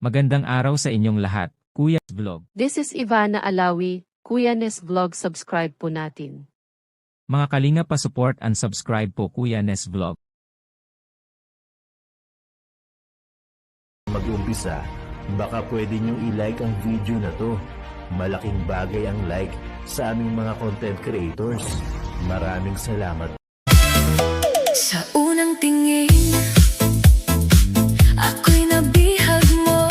Magandang araw sa inyong lahat, Kuya Vlog. This is Ivana Alawi, Kuya Nes Vlog, subscribe po natin. Mga kalinga pa-support and subscribe po Kuya Nes Vlog. Mag-umpisa, baka pwede nyo i-like ang video na to. Malaking bagay ang like sa aming mga content creators. Maraming salamat. Sa unang tingin, ako'y nabihag mo.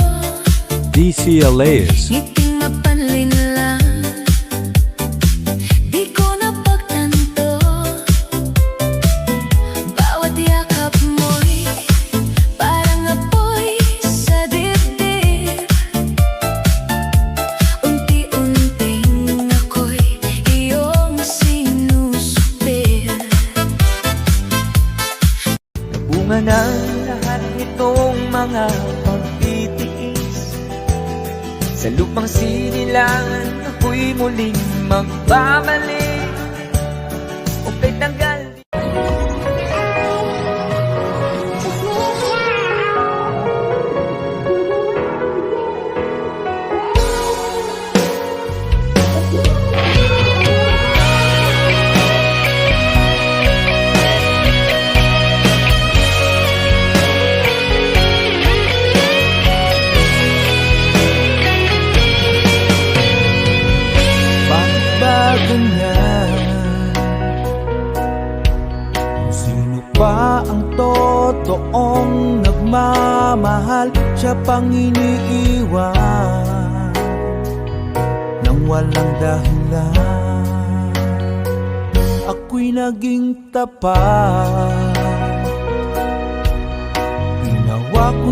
DCLAs. Ngiting mapanlinlang, di ko napagtanto. Bawat yakap mo'y parang apoy sa dibdib. Unti-unting ako'y iyong sinusupil. Bunga ng lahat nitong mga pagtitiis. Sa lupang sinilangan, ako'y muling magbabalik. Upay tanggal. Bago niya, sino pa ang totoong nagmamahal? Siya pang iniiwan nang walang dahilan. Ako'y naging tapat, ginawa ko